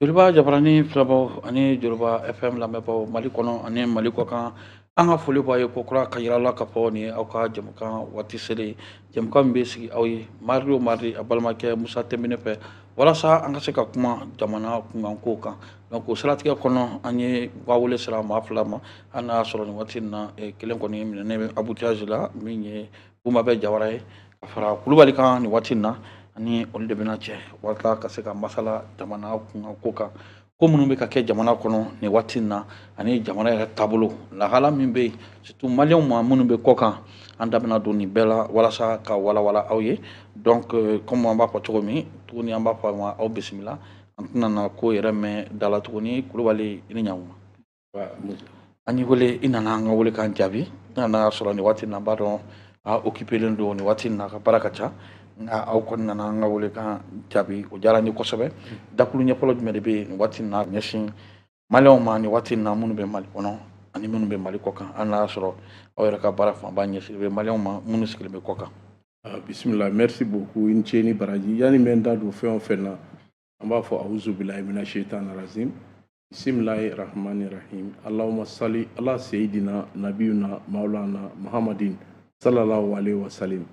Joliba Jabarani filɛbagaw ani Joliba FM lamɛnbagaw Mali kɔnɔ ani Mali kɔkan an ka foli b'a ye ko kura ka yira la k'a fɔ nin ye aw ka jɛmukan waati selen ye jɛmukan min bɛ sigi aw ye mardi o mardi a balimakɛ Musa Tɛmɛne fɛ walasa an ka se ka kuma jamana kunkankow kan donc o siratigɛ kɔnɔ an ye ka wele sera maa fila ma hali n'a y'a sɔrɔ nin waati in na kelen kɔni minɛnen bɛ embouteillage la min ye Bumabɛ Jawara ye ka fara Kulubali kan nin waati in na ani olu de bɛna cɛ walasa ka se ka masala jamana kunkanko kan ko minnu bɛ ka kɛ jamana kɔnɔ nin waati in na ani jamana yɛrɛ taabolo lahala min bɛ yen surtout maliyɛnw ma minnu bɛ kɔ kan an da bɛna don nin bɛɛ la walasa ka walawala aw ye donc comme an b'a fɔ cogo min tuguni an b'a fɔ a ma aw bisimila an tɛna na ko yɛrɛ mɛn da la tuguni Kulubali i ni ɲankuma an y'i wele i nana an ka wele k'an jaabi n'a y'a sɔrɔ nin waati in na an b'a dɔn a occupélen don nin waati in na a ka baara ka ca nka aw kɔni nana an ka wele kan jaabi o diyara n ye kosɛbɛ dakulu ɲɛfɔlɔ jumɛn de bɛ yen nin waati in na ɲɛsin maliyɛnw ma nin waati in na minnu bɛ Mali kɔnɔ ani minnu bɛ Mali kɔ kan hali n'a y'a sɔrɔ aw yɛrɛ ka baara fanba ɲɛsinnen bɛ maliyɛnw ma minnu sigilen bɛ kɔ kan. Bismillah, merci beaucoup i ni ce ni baraji yanni n bɛ n da don fɛn o fɛn na an b'a fɔ awuzu bilahi mina shaitanir rajim bismillahi rahmani rahim allahumma salli ala sayidina nabiyuna maulana muhammadin sallallahu alaihi wasallam.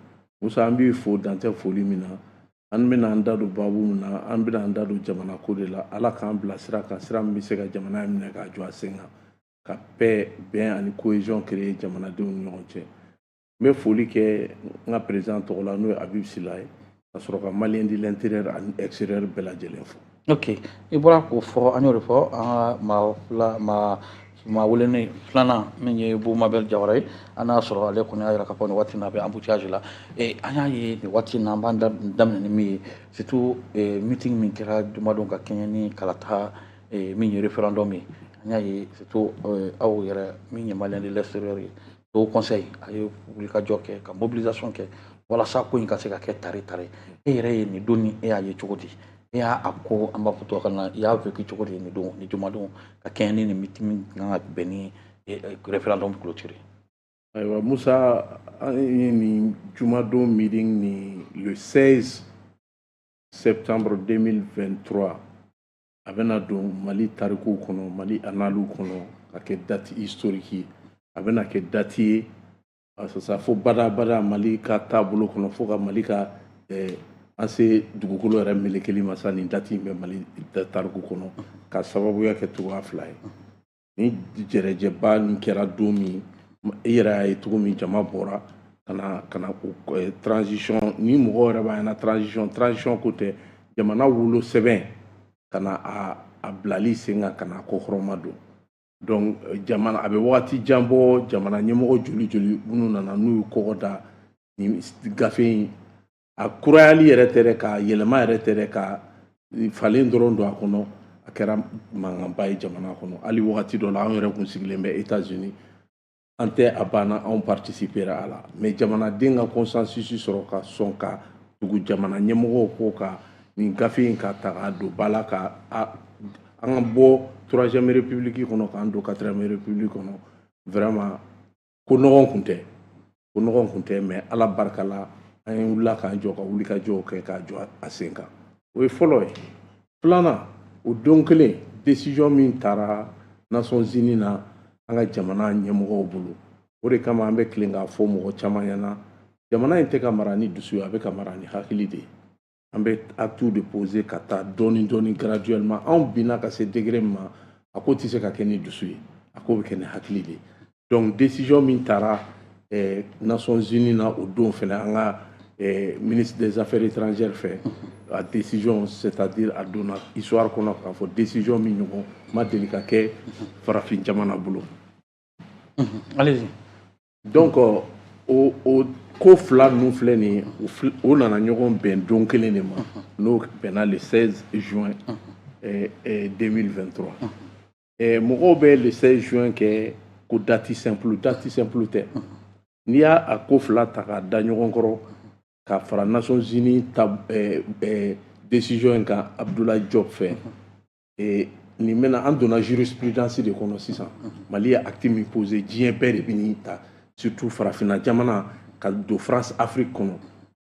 Musa an b'i fo dantɛ foli min na an bɛna an da don babu min na an bɛna an da don jamana ko de la ala k'an bila sira kan sira min bɛ se ka jamana minɛ k'a jɔ a sen kan ka paix bɛn ani cohésion créer jamanadenw ni ɲɔgɔn cɛ. n bɛ foli kɛ n ka président tɔgɔ la n'o ye Abibu Sila ye ka sɔrɔ ka maliyɛn de l'intérieur ani extérieur bɛɛ lajɛlen fo. Ok i bɔra k'o fɔ an y'o de fɔ an ka maa welenen filanan min ye Bumabɛ Jawara ye an n'a sɔrɔ ale kɔni y'a jira k'a fɔ nin waati in na a bɛ embouteillage la an y'a ye nin waati in na an b'an daminɛ ni min ye surtout meeting min kɛra jumadenw ka kɛɲɛ ni kalata min ye référendum ye an y'a ye surtout aw yɛrɛ min ye maliyɛn de l'extérieur ye o conseil a ye wulikajɔ kɛ ka mobilisation kɛ walasa ko in ka se ka kɛ tare tare e yɛrɛ ye nin don ni e y'a ye cogo di e y'a ko an b'a fɔ tubabukan na i y'a vécu cogo di nin don ni jumadenw ka kɛɲɛ ni nin meeting min kan ka bɛn ni référendum clôturé. Ayiwa Musa an ye nin jumadon meeting ni le 16 septembre 2023 a bɛna don Mali tarikuw kɔnɔ Mali annales kɔnɔ ka kɛ date historique ye a bɛna kɛ date ye fo badabada Mali ka taabolo kɔnɔ fo ka Mali ka an se dugukolo yɛrɛ melekeli ma sa nin date in bɛ Mali tariku kɔnɔ ka sababuya kɛ cogoya fila ye ni jɛrɛjɛba nin kɛra don min e yɛrɛ y'a ye cogo min jama bɔra ka na transition ni mɔgɔ yɛrɛ b'a ɲɛna transition ko tɛ jamana wolo sɛbɛn ka na a bilali sen kan ka na ko hɔrɔnma don donc jamana a bɛ wagati jan bɔ jamana ɲɛmɔgɔ joli joli minnu nana n'u ye kɔgɔ da ni gafe in a kurayali yɛrɛ tɛ dɛ ka yɛlɛma yɛrɛ tɛ dɛ ka falen dɔrɔn don a kɔnɔ a kɛra mankanba ye jamana kɔnɔ hali wagati dɔ la an yɛrɛ kun sigilen bɛ États-Unis an tɛ a banna anw participera a la mais jamanaden ka consensus sɔrɔ ka sɔn ka tugu jamana ɲɛmɔgɔw ko ka nin gafe in ka ta ka don ba la ka an ka bɔ 3e république kɔnɔ k'an don 4e république kɔnɔ vraiment ko nɔgɔn kun tɛ mais ala barika la an ye wulila k'an jɔ ka wulikajɔw kɛ k'a jɔ a sen kan o ye fɔlɔ ye filanan o don kelen décision min taara Nations Unies na an ka jamana ɲɛmɔgɔw bolo o de kama an bɛ tilen k'a fɔ mɔgɔ caman ɲɛna jamana in tɛ ka mara ni dusu ye a bɛ ka mara ni hakili de ye an bɛ acte de poser ka taa dɔɔni dɔɔni graduellement anw binna ka se degré min ma a ko tɛ se ka kɛ ni dusu ye a ko bɛ kɛ ni hakili de ye donc décision min taara Nations Unies na o don fɛnɛ an ka ministre des Affaires étrangères fɛ a décision c'est-à-dire a donna histoire kɔnɔ k'a fɔ décision min ɲɔgɔn ma deli ka kɛ farafin jamana bolo. Allez-y. Donc o ko fila ninnu filɛ nin ye o nana ɲɔgɔn bɛn don kelen de ma n'o bɛnna le 16 juin 2023 mɔgɔw bɛ le 16 juin kɛ ko date simple tɛ n'i y'a ko fila ta k'a da ɲɔgɔn kɔrɔ ka fara Nations Unies décision in kan Abdoulaye Diop fɛ nin mɛna an donna jurisprudence de kɔnɔ sisan Mali ye acte min posé diɲɛ bɛɛ de bɛ nin ta surtout farafinna jamana ka don France Afrique kɔnɔ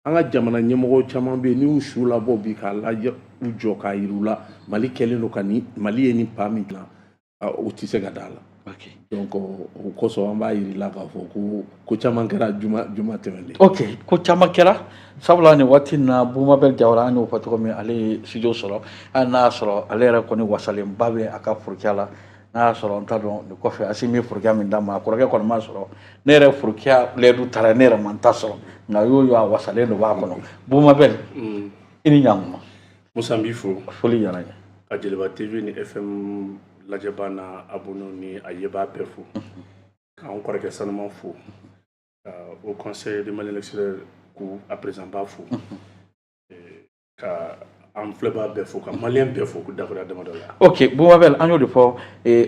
an ka jamana ɲɛmɔgɔ caman bɛ yen n'u su labɔ bi k'a lajɛ u jɔ k'a yir'u la Mali kɛlen don ka ni Mali ye ni pa min dilan o tɛ se ka d'a la. Donc o kosɔn an b'a yir'i la k'a fɔ ko caman kɛra juma tɛmɛnen. Ok, ko caman kɛra sabula nin waati na Bumabel Jawara an y'o fɔ cogo min ale ye studio sɔrɔ hali n'a y'a sɔrɔ ale yɛrɛ kɔni wasalenba bɛ a ka forokiya la n'a y'a sɔrɔ n t'a dɔn nin kɔfɛ Asimi ye forokiya min d'a ma a kɔrɔkɛ kɔni m'a sɔrɔ ne yɛrɛ forokiya lɛdu taara ne yɛrɛ man ta sɔrɔ nka y'o a wasalen dɔ b'a kɔnɔ Bumabel i ni ɲankuma. Musa n b'i fo. Foli diyara n ye. A Jeliba TV ni FM lajɛbaa n'a abonnés ni a ɲɛbaa bɛɛ fo k'an kɔrɔkɛ sanuman fo au conseil de Mali électorale k'u a président b'a fo ka an filɛbaa bɛɛ fo ka maliyɛn bɛɛ fo k'u dakuruya damadɔ la. Ok Bumabel an y'o de fɔ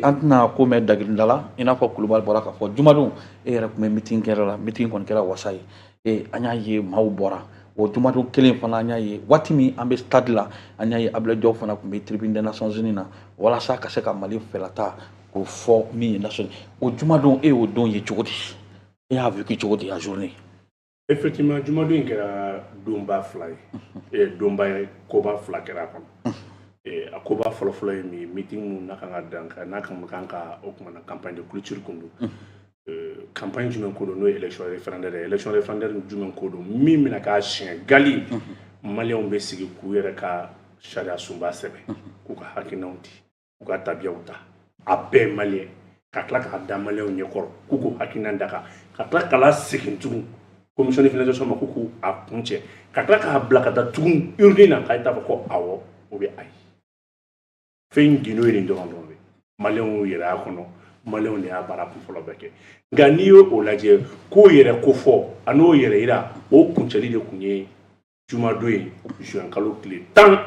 an tɛna ko mɛn dagirinda la i n'a fɔ Kulubali bɔra k'a fɔ jumadon e yɛrɛ tun bɛ meeting kɛra la meeting kɔni kɛra wasa ye an y'a ye maaw bɔra o jumadon kelen fana an y'a ye waati min an bɛ stade la an y'a ye Abdoulaye Diop fana tun bɛ tribune des Nations Unies na walasa ka se ka Mali fɛlata k'o fɔ min ye nation o jumadon e y'o don ye cogo di e y'a vécu cogo di a journée. Effectivement jumadon in kɛra donba fila ye donba ye koba fila kɛra a kɔnɔ a koba fɔlɔfɔlɔ ye min meeting mun n'a kan ka dan n'a kan ka o kumana campagne de clôture kun don campagne jumɛn ko don n'o ye élection référendaire ye élection référendaire jumɛn ko don min bɛna k'a siɲɛ gali maliyɛnw bɛ sigi k'u yɛrɛ ka sariya sunba sɛbɛn k'u ka hakilinaw di k'u ka tabiyaw ta a bɛɛ ye maliyɛn ka tila k'a da maliyɛnw ɲɛkɔrɔ k'u k'u hakilina daga ka tila k'a segin tugun commission de finalisation ma k'u k'u a kuncɛ ka tila k'a bila ka taa tugun urne na k'a t'a fɔ ko awɔ o bɛ ayi fɛn gindo ye nin dɔrɔn de maliyɛnw yɛrɛ y'a kɔnɔ maliyɛnw de y'a baara kun fɔlɔ bɛɛ kɛ nka n'i y'o lajɛ k'o yɛrɛ ko fɔ a n'o yɛrɛ yira o kuncɛli de kun ye jumadon ye juin kalo tile 16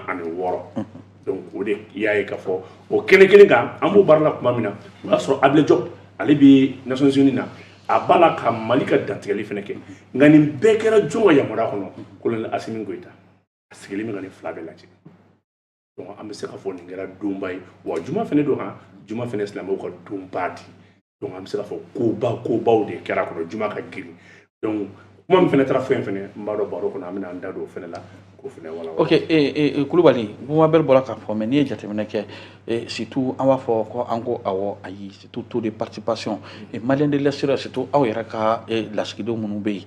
donc o de y'a ye k'a fɔ o kɛnɛ kelen kan an b'o baara la tuma min na o y'a sɔrɔ Abdoulaye Diop ale bɛ Nations Unies na a b'a la ka Mali ka dantigɛli fana kɛ nka nin bɛɛ kɛra jɔn ka yamaruya kɔnɔ colonel Assimi Goïta a sigilen bɛ ka nin fila bɛɛ lajɛ donc an bɛ se k'a fɔ nin kɛra donba ye wa juma fana don juma fana silamɛw ka donba di donc an bɛ se k'a fɔ kobaw de kɛra kɔnɔ juma ka girin donc kuma min fana taara fɛn fana n b'a dɔn baro kɔnɔ an bɛna an da don o fana la k'o fana wala. Ok Kulubali Bumabel bɔra k'a fɔ mais n'i ye jateminɛ kɛ surtout an b'a fɔ ko an ko awɔ ayi surtout taux de participation maliyɛn de l'extérieur surtout aw yɛrɛ ka lasigidenw minnu bɛ yen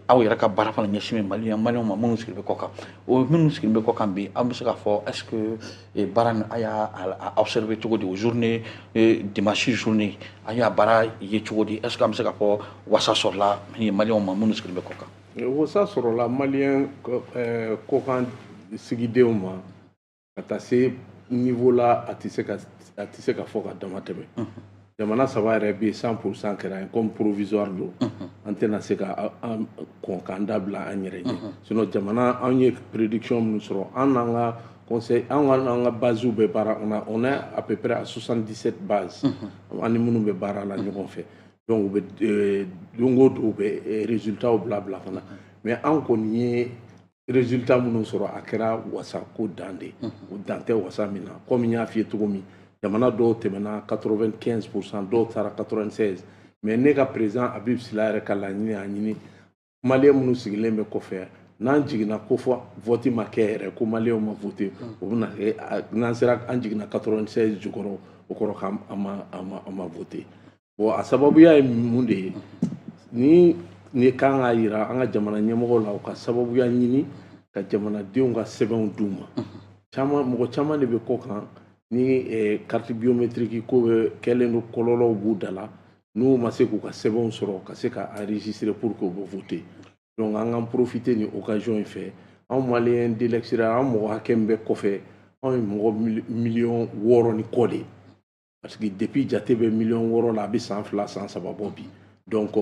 aw yɛrɛ ka baara fana ɲɛsin bɛ maliyɛnw ma minnu sigilen bɛ kɔkan o minnu sigilen bɛ kɔkan bi an bɛ se k'a fɔ est ce que baara nin a y'a observé cogo di o journée dimanche journée a y'a baara ye cogo di est ce que an bɛ se k'a fɔ wasa sɔrɔla maliyɛnw ma minnu sigilen bɛ kɔkan. Wasa sɔrɔla maliyɛn kɔkan sigidenw ma ka taa se niveau la a tɛ se ka fɔ ka dama tɛmɛ jamana saba yɛrɛ bɛ 100% kɛra comme provisoire don an tɛna se ka kɔn k'an dabila an yɛrɛ ye sinon jamana an ye prédiction minnu sɔrɔ an n'an ka conseil an ka bases bɛ baara on est à peu près à 77 bases an ni minnu bɛ baara la ɲɔgɔn fɛ donc u bɛ don o don u bɛ résultats bila fana mais an kɔni ye résultats minnu sɔrɔ a kɛra wasa ko dan de o dan tɛ wasa min na comme n y'a f'i ye cogo min jamana dɔw tɛmɛna 95% dɔw taara 96 mais ne ka président Habib Sila yɛrɛ ka laɲini a ɲini maliyɛn minnu sigilen bɛ kɔfɛ n'an jiginna ko fɔ vote ma kɛ yɛrɛ ko maliyɛnw ma vote o bɛna n'an sera an jiginna 96 jukɔrɔ o kɔrɔ k'an ma vote bon a sababuya ye mun de ye ni kan ka yira an ka jamana ɲɛmɔgɔw la u ka sababuya ɲini ka jamanadenw ka sɛbɛnw d'u ma mɔgɔ caman de bɛ kɔ kan ni carte biométrique ko bɛ kɛlen don kɔlɔlɔw b'u da la n'u ma se k'u ka sɛbɛnw sɔrɔ ka se ka enregistrer pour que u bɛ voter donc an k'an profiter ni occasion in fɛ anw maliyɛn de l'extérieur an mɔgɔ hakɛ min bɛ kɔfɛ anw ye mɔgɔ 6 ni kɔ de parce que depuis jate bɛ 6 la a bɛ san 2 san 3 bɔ bi donc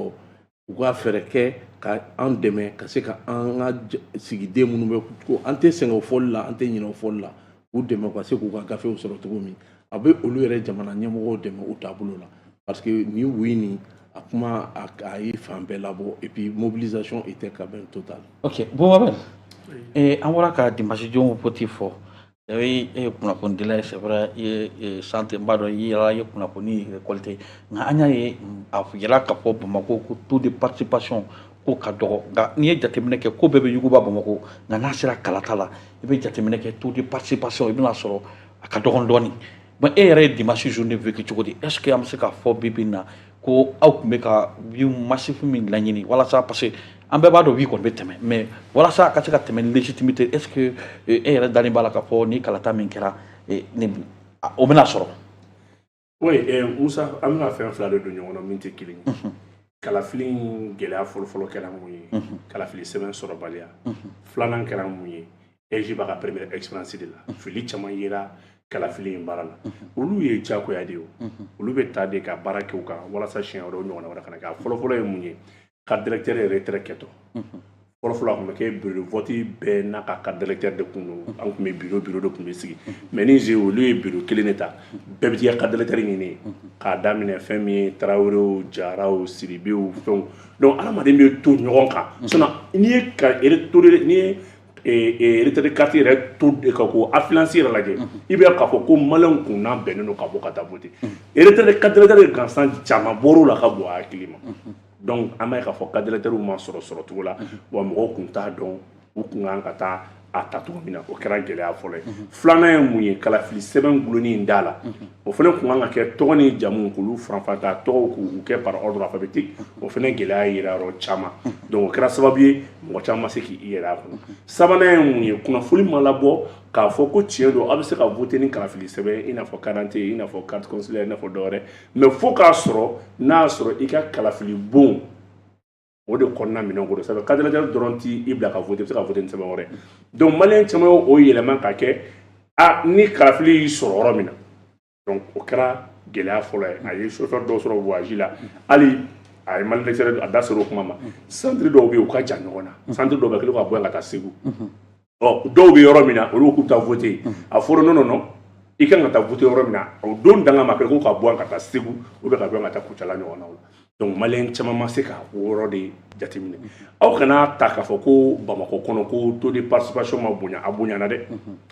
u ka fɛɛrɛ kɛ ka an dɛmɛ ka se ka an ka sigiden minnu bɛ ko an tɛ sɛgɛn o fɔli la an tɛ ɲinɛ o fɔli la u dɛmɛ ka se k'u ka gafew sɔrɔ cogo min a bɛ olu yɛrɛ jamana ɲɛmɔgɔw dɛmɛ u taabolo la parce que ni wuyi nin a kuma a ye fan bɛɛ labɔ et puis mobilisation était quand même totale. Ok Bumabel an bɔra ka dimanche jɔnw poti fɔ e ye kunnafonidila ye c'est vrai i ye santé n b'a dɔn i yɛrɛ ye kunnafoni récolté nka an y'a ye a yɛlɛla ka fɔ Bamako ko taux de participation ko ka dɔgɔ nka n'i ye jateminɛ kɛ ko bɛɛ bɛ yuguba Bamakɔ nka n'a sera kalata la i bɛ jateminɛ kɛ taux de participation i bɛna sɔrɔ a ka dɔgɔn dɔɔni bon e yɛrɛ ye dimanche journée vécu cogo di est ce que an bɛ se k'a fɔ bi bi in na ko aw tun bɛ ka view massif min laɲini walasa parce que an bɛɛ b'a dɔn vie kɔni bɛ tɛmɛ mais walasa a ka se ka tɛmɛ ni légitimité est ce que e yɛrɛ dalen b'a la k'a fɔ ni kalata min kɛra o bɛna sɔrɔ. Oui, Musa an bɛna fɛn fila de don ɲɔgɔn na min tɛ kelen ye. Kalafili gɛlɛya fɔlɔfɔlɔ kɛra mun ye kalafili sɛbɛn sɔrɔbaliya filanan kɛra mun ye EJ b'a ka première expérience de la fili caman yera kalafili in baara la olu ye diyagoya de ye olu bɛ taa de ka baara kɛ u kan walasa siɲɛ wɛrɛ o ɲɔgɔnna wɛrɛ kana kɛ a fɔlɔfɔlɔ ye mun ye ka directeur ye retraite kɛtɔ fɔlɔfɔlɔ a tun bɛ kɛ bureau de vote bɛɛ n'a ka directeur de kun don an tun bɛ bureau de tun bɛ sigi mais ni je olu ye bureau kelen de ta bɛɛ bɛ t'i ka directeur ɲini k'a daminɛ fɛn min ye Tarawelew Jaraw Sidibew fɛnw donc adamaden bɛ to ɲɔgɔn kan sinon n'i ye ka n'i ye retraite carte yɛrɛ to ka ko affluence yɛrɛ lajɛ i bɛ k'a fɔ ko maliyɛnw kunna bɛnnen don ka bɔ ka taa voter retraite carte gansan caman bɔr'o la ka bɔ a hakili ma donc an b'a ye k'a fɔ carte d'électeur ma sɔrɔ cogo la wa mɔgɔw kun t'a dɔn u kun kan ka taa a ta cogo min na o kɛra gɛlɛya fɔlɔ ye filanan ye mun ye kalafili sɛbɛn gulonni in da la o fana kun kan ka kɛ tɔgɔ ni jamu k'olu faranfata tɔgɔw k'u kɛ par ordre alphabétique o fana gɛlɛya yera yɔrɔ caman donc o kɛra sababu ye mɔgɔ caman ma se k'i yɛrɛ a kɔnɔ sabanan ye mun ye kunnafoni ma labɔ k'a fɔ ko tiɲɛ don aw bɛ se ka voter ni kalafili sɛbɛn i n'a fɔ carte d'identité i n'a fɔ carte consulaire i n'a fɔ dɔwɛrɛ mais fo k'a sɔrɔ n'a y'a sɔrɔ i ka kalafili bon o de kɔnɔna minɛn ko don sabu carte d'électeur dɔrɔn t'i bila ka voter i bɛ se ka voter ni sɛbɛn wɛrɛ donc maliyɛn caman y'o yɛlɛma ka kɛ ni kalafili y'i sɔrɔ yɔrɔ min na donc o kɛra gɛlɛya fɔlɔ ye a ye chauffeur dɔw sɔrɔ voyage la hali a ye maliyɛn a da ser'o kuma ma centre dɔw bɛ yen u ka jan ɲɔgɔn na centre dɔw bɛ kelen ka bɔ yan ka taa Segu dɔw bɛ yɔrɔ min na olu k'u taa voter a fɔra non i kan ka taa voter yɔrɔ min na o don danga ma kɛ ko ka bɔ yan ka taa Segu ou bien ka bɔ yan ka taa Kucala ɲɔgɔn na o la donc maliyɛn caman ma se ka o yɔrɔ de jateminɛ aw kana ta k'a fɔ ko Bamakɔ kɔnɔ ko taux de participation ma bonya a bonyana dɛ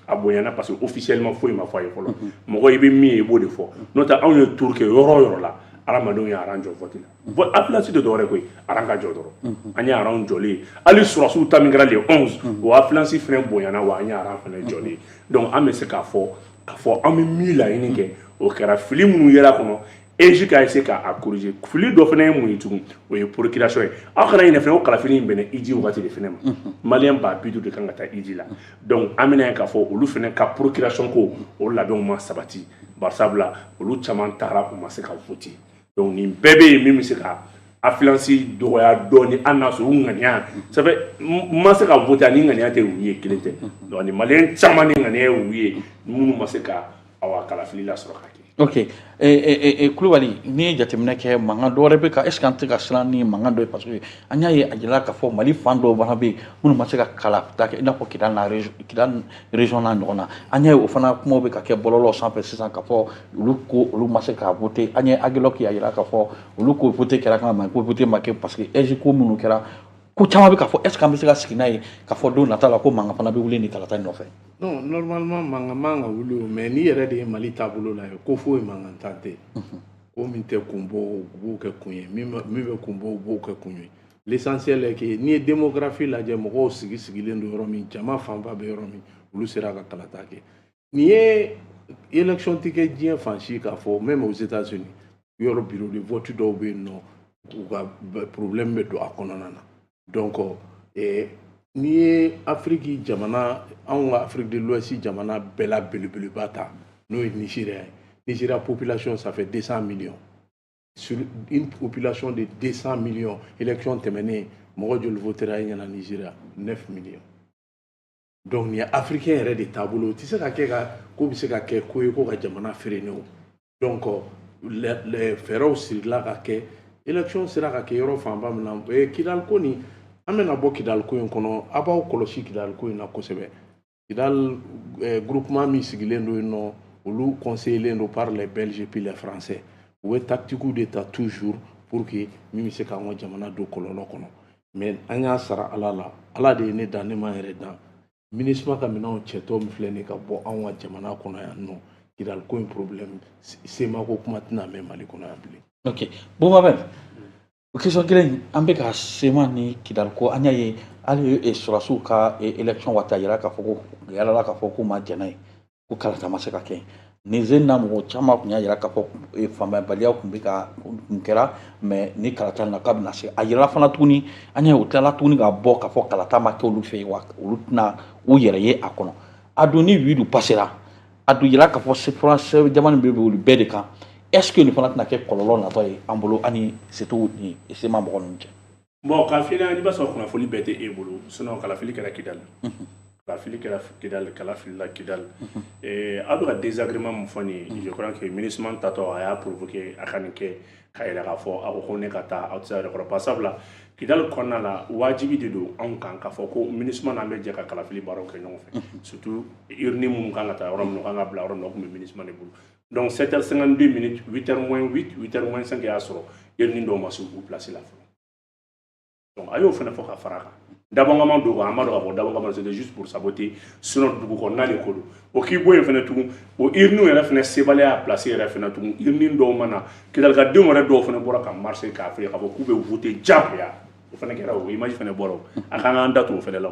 a bonyana parce que officiellement foyi ma fɔ a ye fɔlɔ mɔgɔ i bɛ min ye i b'o de fɔ n'o tɛ anw ye tour kɛ yɔrɔ o yɔrɔ la adamadenw ye aran jɔ vote la affluence de dɔwɛrɛ koyi aran ka jɔ dɔrɔn an ye aran jɔlen ye hali surasiw ta min kɛra le 11 o affluence fɛnɛ bonyana wa an ye aran fɛnɛ jɔlen ye donc an bɛ se k'a fɔ an bɛ min laɲini kɛ o kɛra fili minnu yera kɔnɔ EJ ka essayer k'a corriger fili dɔ fɛnɛ ye mun ye tugun o ye procuration ye aw kana ɲinɛ fɛnɛ o kalafili in bɛnna EJ wagati de fɛnɛ ma maliyɛn b'a bi de kan ka taa EJ la donc an bɛna ye k'a fɔ olu fɛnɛ ka procuration ko o labɛnw ma sabati barisabula olu caman taara u ma se ka voter donc nin bɛɛ bɛ yen min bɛ se ka affluence dɔgɔya dɔɔni hali n'a sɔrɔ u ŋaniya ça fait ma se ka voter ani ŋaniya tɛ u ye kelen tɛ donc ni maliyɛn caman ni ŋaniya ye u ye minnu ma se ka awa kalafili lasɔrɔ ka kɛ. Ok, Kulubali n'i ye jateminɛ kɛ mankan dɔ wɛrɛ bɛ ka est ce que an tɛ ka siran ni mankan dɔ ye parce que an y'a ye a jira k'a fɔ Mali fan dɔw fana bɛ yen minnu ma se ka kalata kɛ i n'a fɔ Kidal région n'a ɲɔgɔn na an y'a ye o fana kumaw bɛ ka kɛ bɔlɔlɔ sanfɛ sisan k'a fɔ olu ma se ka voter an ye Agilɔk y'a jira k'a fɔ olu ko voter kɛra kan mais ko voter ma kɛ parce que EJ ko minnu kɛra ko caman bɛ k'a fɔ est ce que an bɛ se ka sigi n'a ye k'a fɔ don nata la ko mankan fana bɛ wuli ni kalata in nɔfɛ. Non, normalement mankan man ka wuli o mais n'i yɛrɛ de ye Mali taabolo la ye ko foyi mankan tan tɛ ko min tɛ kun bɔ u b'o kɛ kun ye min bɛ kun bɔ u b'o kɛ kun ye l'essentiel est que n'i ye démographie lajɛ mɔgɔw sigilen don yɔrɔ min jama fanba bɛ yɔrɔ min olu sera ka kalata kɛ nin ye élection tɛ kɛ diɲɛ fan si k'a fɔ même aux États-Unis yɔrɔ bureau de vote dɔw bɛ yen nɔ u ka problème bɛ don a kɔnɔna na donc n'i ye Afrique jamana anw ka Afrique de l'Ouest jamana bɛɛ la belebeleba ta n'o ye Nigeria ye Nigeria population ça fait 200 millions sur une population de 200 millions élection tɛmɛnen mɔgɔ joli votera e ɲɛna Nigeria 9 millions donc nin ye africain yɛrɛ de taabolo o tɛ se ka kɛ ko bɛ se ka kɛ ko ye ko ka jamana feere o donc fɛɛrɛw sirila ka kɛ élection sera ka kɛ yɔrɔ fanba min na Kidal ko nin an bɛna bɔ Kidal ko in kɔnɔ a b'aw kɔlɔsi Kidal ko in na kosɛbɛ Kidal groupement min sigilen don yen nɔ olu conseillés don par les Belges puis les Français u bɛ tactique de ta toujours pour que min bɛ se k'an ka jamana don kɔlɔlɔ kɔnɔ mais an y'a sara Ala la Ala de ye ne dan ne ma yɛrɛ dan MINUSMA ka minɛnw cɛtɔ min filɛ nin ka bɔ anw ka jamana kɔnɔ yan nɔ Kidal ko in problème sema ko kuma tɛna mɛn Mali kɔnɔ yan bilen. Ok, Bouba Ben o question kelen an bɛ ka sema ni kidali ko an y'a ye hali sɔrɔsiw ka élection waati a yira k'a fɔ ko yalala k'a fɔ k'u ma jɛn n'a ye ko kalata ma se ka kɛ nin zen na mɔgɔ caman tun y'a yira k'a fɔ faamuyabaliya tun bɛ ka kun kɛra mais ni kalata na k'a bɛna se a yirala fana tuguni an y'a ye u tilala tuguni ka bɔ k'a fɔ kalata ma kɛ olu fɛ yen wa olu tɛna u yɛrɛ ye a kɔnɔ a don ni wiidu passera a dun yira k'a fɔ jamana bɛ olu bɛɛ de kan est-ce que nin fana tɛna kɛ kɔlɔlɔ natɔ ye an bolo ani setu ni sema mɔgɔ ninnu cɛ. Bon kalafili i b'a sɔrɔ kunnafoni bɛɛ tɛ e bolo sinon kalafili kɛra Kidali kalafili kɛra Kidali kalafili la Kidali a bɛ ka désagrément min fɔ nin ye je crois que MINUSMA tatɔ a y'a provoqué a ka nin kɛ ka yɛrɛ k'a fɔ a ko ko ne ka taa aw tɛ se ka yɛrɛ kɔrɔ parce que sabula Kidali kɔnɔna la wajibi de don anw kan k'a fɔ ko MINUSMA n'an bɛ jɛ ka kalafili baaraw kɛ ɲɔgɔn fɛ surtout urne minnu kan ka taa yɔrɔ min na u kan ka bila yɔrɔ min na o tun bɛ MINUSMA de bolo donc 7h52 minutes 8h moins 8 8h moins 5 y'a sɔrɔ urne dɔw ma se u place la fɔlɔ. Donc a y'o fana fɔ ka fara kan dabɔnkama don kan an b'a dɔn k'a fɔ dabɔnkama c'était juste pour saboter sinon dugu kɔnɔna de ko don o k'i bɔ yen fana tugun o urne yɛrɛ fana sebaliya y'a place yɛrɛ fana tugun urne dɔw ma na kidalikadenw yɛrɛ dɔw fana bɔra ka marcher k'a fɔ k'a fɔ k'u bɛ voter diyagoya o fana kɛra o image fana bɔra o a kan k'an da to o fana la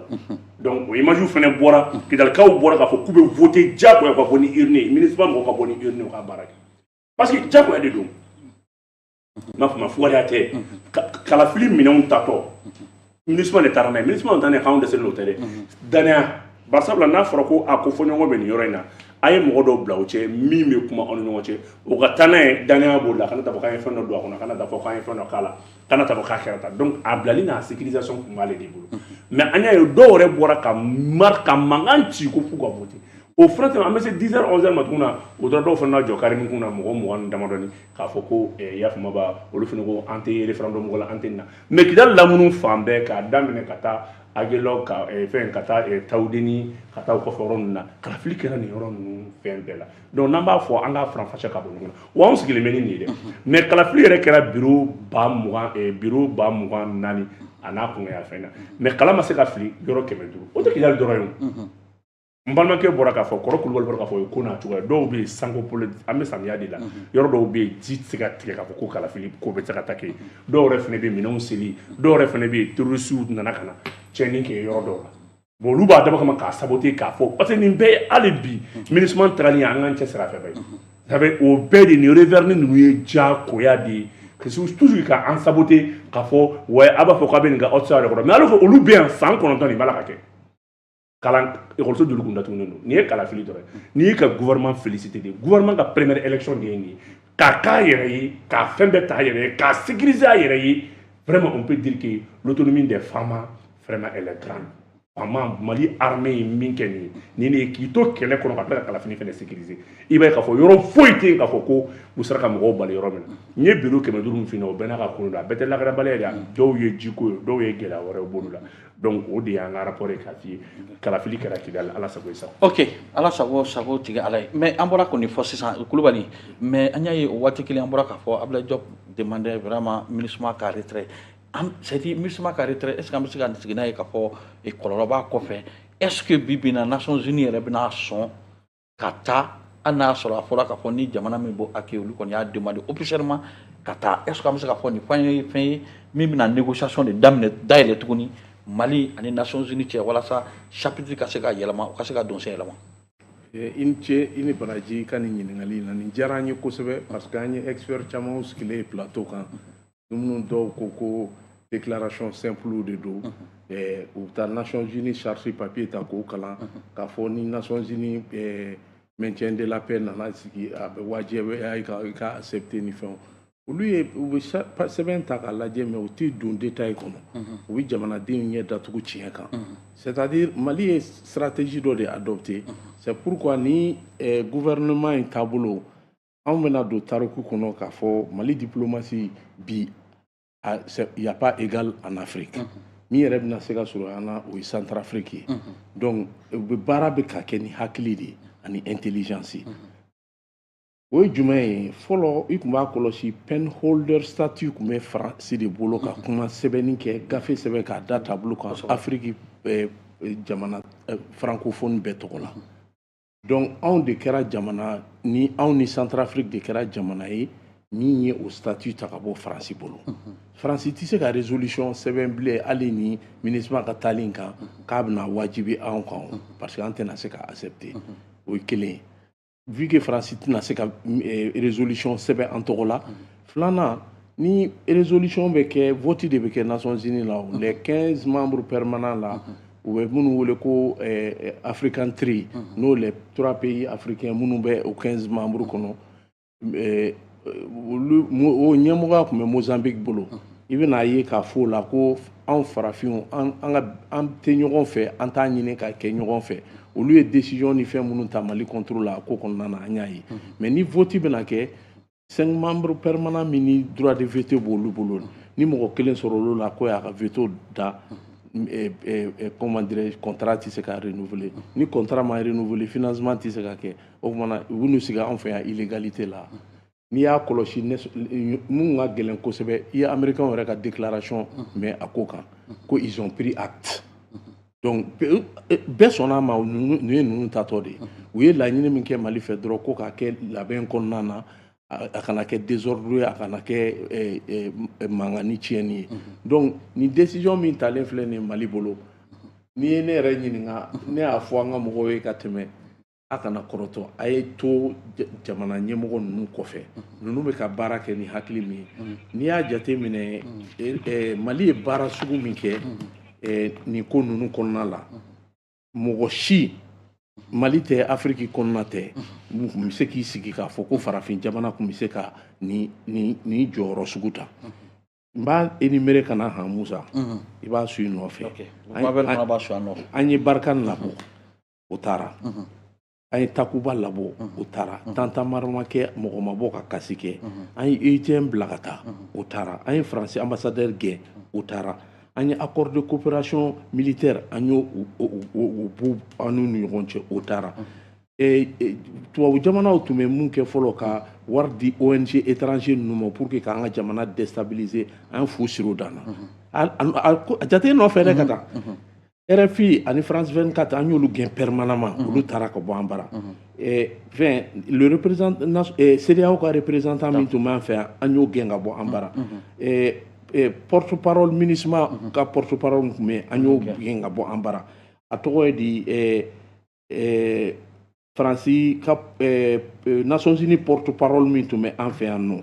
donc o image fana bɔra kidalikaw bɔra k'a fɔ k'u bɛ voter diyagoya ka bɔ ni urne ye MINUSMA mɔgɔw ka bɔ ni urne u ka baara kɛ parce que diyagoya de don m'a fɔ ma fugariya tɛ kalafili minɛnw tatɔ MINUSMA de taara n'a ye MINUSMA ta ne k'anw dɛsɛlen n'o tɛ dɛ danaya bari sabula n'a fɔra ko a ko fɔ ɲɔgɔn bɛ nin yɔrɔ in na a ye mɔgɔ dɔw bila o cɛ min bɛ kuma aw ni ɲɔgɔn cɛ o ka taa n'a ye danaya b'o la kana taa fɔ k'an ye fɛn dɔ don a kɔnɔ kana taa fɔ k'an ye fɛn dɔ k'a la kana taa fɔ k'a kɛra tan donc a bilali n'a sécurisation tun b'ale de bolo mais an y'a ye dɔw yɛrɛ bɔra ka mankan ci ko f'u ka voter o fana tɛmɛ an bɛ se 10h 11h ma tuguni na o dɔrɔn dɔw fana jɔ kari min kun na mɔgɔ 20 damadɔni k'a fɔ ko yafamaba olu fana ko an tɛ référendum ko la an tɛ nin na mais Kidali lamunu fan bɛɛ k'a daminɛ ka taa Agelo ka fɛn ka taa Tawudeni ka taa o kɔfɛ yɔrɔ ninnu na kalafili kɛra nin yɔrɔ ninnu fɛn bɛɛ la donc n'an b'a fɔ an k'a faranfasiya ka bɔ ɲɔgɔn na wa anw sigilen bɛ ni nin ye dɛ mais kalafili yɛrɛ kɛra bureau 20,4 a n'a kunkɛya fɛn na mais kala ma se ka fili yɔrɔ 500 o tɛ Kidali dɔrɔn ye n balimakɛ bɔra k'a fɔ kɔrɔ kulubali bɔra k'a fɔ o ye ko n'a cogoya dɔw bɛ yen sanko politique an bɛ samiya de la yɔrɔ dɔw bɛ yen ji tɛ se ka tigɛ k'a fɔ ko kalafili ko bɛ se ka taa kɛ dɔw yɛrɛ fana bɛ yen minɛnw seli dɔw yɛrɛ fana bɛ yen terrorisiw nana ka na tiɲɛni kɛ yɔrɔ dɔw la bon olu b'a dabɔ kama k'a saboter k'a fɔ parce que nin bɛɛ ye hali bi MINUSMA tagali an k'an cɛ sira fɛ bɛɛ ça fait o bɛɛ de nin réverni ninnu ye diyagoya de ye toujours ka an saboter k'a fɔ wa a b'a fɔ k'a bɛ nin kɛ aw tɛ se ka yɛrɛ kɔrɔ mais alors que olu bɛ yan san 9 nin b'a la ka kɛ kalan école joli kun datugulen don nin ye kalafili dɔrɔn n'i ye ka gouvernement félicité de gouvernement ka première élection de ye nin ye k'a k'a yɛrɛ ye k'a fɛn bɛɛ ta a yɛrɛ ye k'a sécuriser a yɛrɛ ye vraiment on peut dire que l'autonomie des femmes vraiment elle est grande fama Mali armée ye min kɛ nin de ye k'i to kɛlɛ kɔnɔ ka tila ka kalafili fɛnɛ sécuriser i b'a ye k'a fɔ yɔrɔ foyi tɛ yen k'a fɔ ko u sera ka mɔgɔw bali yɔrɔ min na n ye bureau 500 min f'i ɲɛna o bɛɛ n'a ka kun don a bɛɛ tɛ lakarabaliya de dɔw ye jiko ye dɔw ye gɛlɛya wɛrɛw b'olu la donc o de y'an ka rapport ye k'a f'i ye kalafili kɛra Kidali ala sago i sago. ok ala sago tigɛ ala ye mais an bɔra kɔni fɔ sisan Kulubali mais an y'a ye o waati kelen an bɔra k'a fɔ Abdoulaye Diop demandait vraiment MINUSMA ka retrait c'est à dire MINUSMA ka retrait est ce que an bɛ se ka sigi n'a ye k'a fɔ kɔlɔlɔ b'a kɔfɛ est ce que bi bi in na Nations Unies yɛrɛ bɛna sɔn ka taa hali n'a y'a sɔrɔ a fɔra k'a fɔ ni jamana min bɔ accueil olu kɔni y'a demandé officiellement ka taa est ce que an bɛ se k'a fɔ nin fɛn ye min bɛna négociation de dayɛlɛ tuguni Mali ani Nations Unies cɛ walasa chapitre ka se ka yɛlɛma u ka se ka don sen yɛlɛma. I ni ce i ni baraji ka nin ɲininkali in na nin diyara an ye kosɛbɛ parce que an ye expert camanw sigilen plateau kan minnu dɔw ko déclaration simple de do u bɛ taa Nations Unies charge papier ta k'o kalan k'a fɔ ni Nations Unies maintien de la paix nana sigi a bɛ wajibiya i ka accepter ni fɛnw olu ye u bɛ sɛbɛn ta k'a lajɛ mais u tɛ don détail kɔnɔ u bɛ jamanadenw ɲɛ datugu tiɲɛ kan c'est à dire Mali ye stratégie dɔ de adopté c'est pourquoi ni gouvernement in taabolo anw bɛna don tariku kɔnɔ k'a fɔ Mali diplomatie bi il y a pas égal en Afrique min yɛrɛ bɛna se ka sɔrɔ an na o ye Centrafrique ye donc u bɛ baara bɛ ka kɛ ni hakili de ye ani intelligence o ye jumɛn ye fɔlɔ i tun b'a kɔlɔsi pen holder statut tun bɛ Faransi de bolo ka kuma sɛbɛnni kɛ gafe sɛbɛn k'a da tableau kan Afrique jamana francophone bɛɛ tɔgɔ la donc anw de kɛra jamana ni anw ni Centrafrique de kɛra jamana ye min ye o statut ta ka bɔ faransi bolo faransi tɛ se ka résolution sɛbɛn bilen hali ni MINUSMA ka taali kan k'a bɛna wajibi anw kan parce que an tɛna se ka accepter o ye kelen ye vu que faransi tɛna se ka résolution sɛbɛn an tɔgɔ la filanan ni résolution bɛ kɛ vote de bɛ kɛ Nations Unies la les 15 membres permanents la u bɛ minnu wele ko African Tree n'o les 3 pays africains minnu bɛ o 15 membres kɔnɔ o ɲɛmɔgɔya tun bɛ Mozambique bolo i bɛna ye k'a fɔ o la ko anw farafinw an tɛ ɲɔgɔn fɛ an t'a ɲini ka kɛ ɲɔgɔn fɛ olu ye décision ni fɛn minnu ta Mali contrôle la ko kɔnɔna na an y'a ye mais ni vote bɛna kɛ 5 membres permanents min ni droit de veto b'olu bolo ni mɔgɔ kelen sɔrɔ olu la ko y'a ka veto da comment dirais-je contrat tɛ se ka renouveler ni contrat ma renouveler financement tɛ se ka kɛ o kumana u b'u sigi anw fɛ yan illégalité la n'i y'a kɔlɔsi mun ka gɛlɛn kosɛbɛ i ye américain yɛrɛ ka déclaration mais a ko kan ko ils ont pris acte donc bɛɛ sɔnna a ma ninnu ye ninnu tatɔ de ye u ye laɲini min kɛ Mali fɛ dɔrɔn ko k'a kɛ labɛn kɔnɔna na a kana kɛ désordre ye a kana kɛ mankan ni tiɲɛni ye donc ni décision min talen filɛ nin Mali bolo n'i ye ne yɛrɛ ɲininka ne y'a fɔ an ka mɔgɔw ye ka tɛmɛ a kana kɔrɔtɔ a ye to jamana ɲɛmɔgɔ ninnu kɔfɛ ninnu bɛ ka baara kɛ ni hakili min ye n'i y'a jate minɛ Mali ye baara sugu min kɛ nin ko ninnu kɔnɔna la mɔgɔ si Mali tɛ Afrique kɔnɔna tɛ mun tun bɛ se k'i sigi k'a fɔ ko farafin jamana tun bɛ se ka nin jɔyɔrɔ sugu ta n b'a énumérer ka na han Musa i b'a su i nɔfɛ an ye Barkhane labɔ o taara an ye Takuba labɔ o taara Tantamarama kɛ mɔgɔ ma bɔ ka kasi kɛ an ye EITM bila ka taa o taara an ye Faransi ambassadeur gɛn o taara an ye accord de coopération militaire an y'o bu an ni ɲɔgɔn cɛ o taara tubabu jamanaw tun bɛ mun kɛ fɔlɔ ka wari di ONG étranger ninnu ma pour que k'an ka jamana déstabiliser an fu siri o dan na a jate nɔfɛ dɛ ka taa RFI ani France 24 an y'olu gɛn permanemment olu taara ka bɔ an bara le représentant CEDEAO ka représentant min tun b'an fɛ an y'o gɛn ka bɔ an bara porte-parole MINUSMA ka porte-parole tun bɛ an y'o gɛn ka bɔ an bara a tɔgɔ ye di Faransi ka Nations Unies porte-parole min tun bɛ an fɛ yan nɔ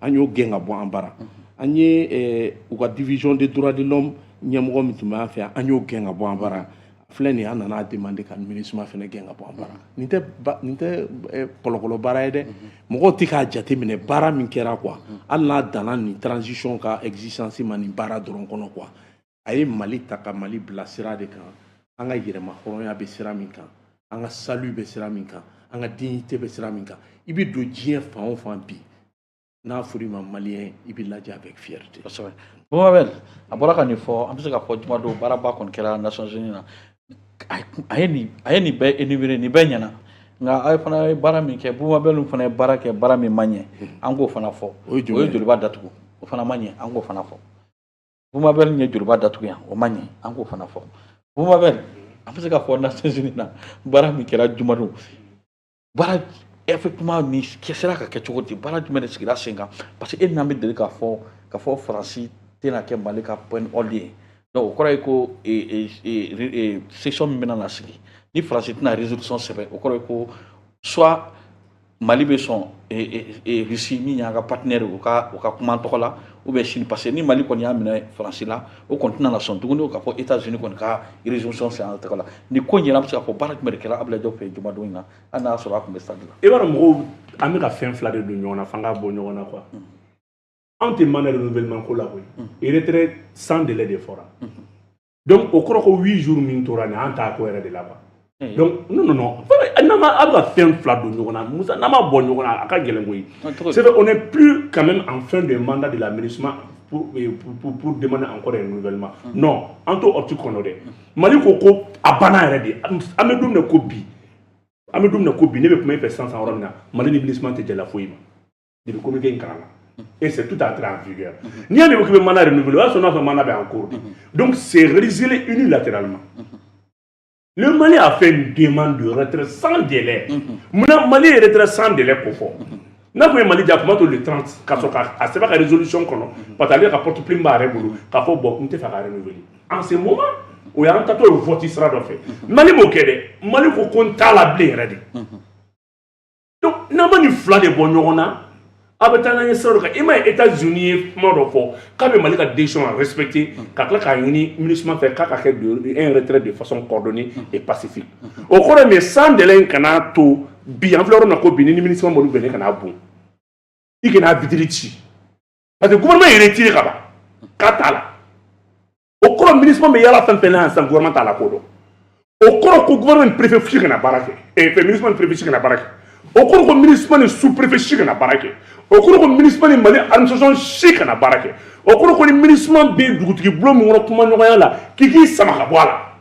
an y'o gɛn ka bɔ an bara an ye u ka division des droits de l'homme ɲɛmɔgɔ min tun bɛ an fɛ yan an y'o gɛn ka bɔ an bara filɛ nin an nana demander ka MINUSMA fana gɛn ka bɔ an bara nin tɛ kɔlɔkɔlɔ baara ye dɛ mɔgɔw tɛ k'a jate minɛ baara min kɛra quoi hali n'a danna nin transition ka existence ma nin baara dɔrɔn kɔnɔ quoi a ye Mali ta ka Mali bila sira de kan an ka yɛrɛma hɔrɔnya bɛ sira min kan an ka salut bɛ sira min kan an ka dignité bɛ sira min kan i bɛ don diɲɛ fan o fan bi n'a fɔra i ma maliyɛn i bɛ lajɛ avec fierté. kosɛbɛ Bumabel a bɔra ka nin fɔ an bɛ se ka fɔ juma don baaraba kɔni kɛra Nations Unies na a ye nin bɛɛ énumérer nin bɛɛ ɲɛna nka a fana ye baara min kɛ Bumabel fana ye baara kɛ baara min ma ɲɛ an k'o fana fɔ o ye joliba datugu o fana ma ɲɛ an k'o fana fɔ Bumabel ye joliba datugu yan o ma ɲɛ an k'o fana fɔ Bumabel an bɛ se ka fɔ Nations Unies na baara min kɛra juma don baara effectivement nin sera ka kɛ cogo di baara jumɛn de sigira sen kan parce que e n'an bɛ deli k'a fɔ Faransi tɛna kɛ Mali ka point order ye donc o kɔrɔ ye ko section min bɛna na sigi ni Faransi tɛna résolution sɛbɛn o kɔrɔ ye ko soit Mali bɛ sɔn Russie min y'an ka partenaire u ka kuma tɔgɔ la ou bien Chine parce que ni Mali kɔni y'a minɛ Faransi la o kɔni tɛna na sɔn tuguni k'a fɔ États-Unis kɔni ka résolution sɛbɛn an tɔgɔ la nin ko ɲɛna an bɛ se k'a fɔ baara jumɛn de kɛra Abdoulaye Diop fɛ jumadon in na hali n'a y'a sɔrɔ a tun bɛ stade la. I b'a dɔn mɔgɔw an bɛ ka fɛn fila de don ɲɔgɔn na f'an ka bɔ ɲɔgɔn na quoi. Anw tɛ mandat de renouvellement ko la koyi retrait sans délai de fɔra donc o kɔrɔ ko 8 jours min tora nin an t'a ko yɛrɛ de la quoi. Donc non n'a ma a bɛ ka fɛn fila don ɲɔgɔn na Musa n'a ma bɔ ɲɔgɔn na a ka gɛlɛn koyi c'est on n'est plus quand même en fin de mandat de la MINUSMA pour demander encore un renouvellement non an t'o optique kɔnɔ dɛ Mali ko a banna yɛrɛ de an bɛ don min na ko bi ne bɛ kuma i fɛ sisan yɔrɔ min na Mali ni MINUSMA tɛ jɛla foyi ma depuis communiqué in kalan na et c'est tout entré en vigueur n'i y'a mɛn k'i bɛ mandat renouvelé o y'a sɔrɔ n'a fɔ mandat bɛ en cours donc c'est résilié unilatéralement. Le Mali a fait une demande de retrait sans délai. Maintenant, Mali est retrait sans délai pour faire. n'a ko Mali ja kuma to le 30 ka so ka a seba ka résolution kono patali ka porte plainte ba rebulu ka fo bon nte fa ka renouveler en ce moment o ya ntato o vote sera do fait Mali mo kede Mali ko konta la blé redi donc n'a ma ni fla de bon ñona abetana ni sero ka ima États-Unis mo do fo ka be Mali ka décision à respecter ka kla ka uni ministre fait ka fait un retrait de façon coordonnée et pacifique au cours mais sans délai kana to bi en fleur na ko bi ni ministre mo lu bene kana bon il y a vidriti parce que le gouvernement est retiré là-bas katala au cours ministre mais il y a la fin pénale sans gouvernement à la cour au cours le gouvernement préfet chic na barake et le ministre préfet chic na barake au cours le ministre sous-préfet chic na barake au cours le ministre mali administration chic na barake au cours le ministre be dugutigi blom ngoro kuma nyoya la kiki sama ka boala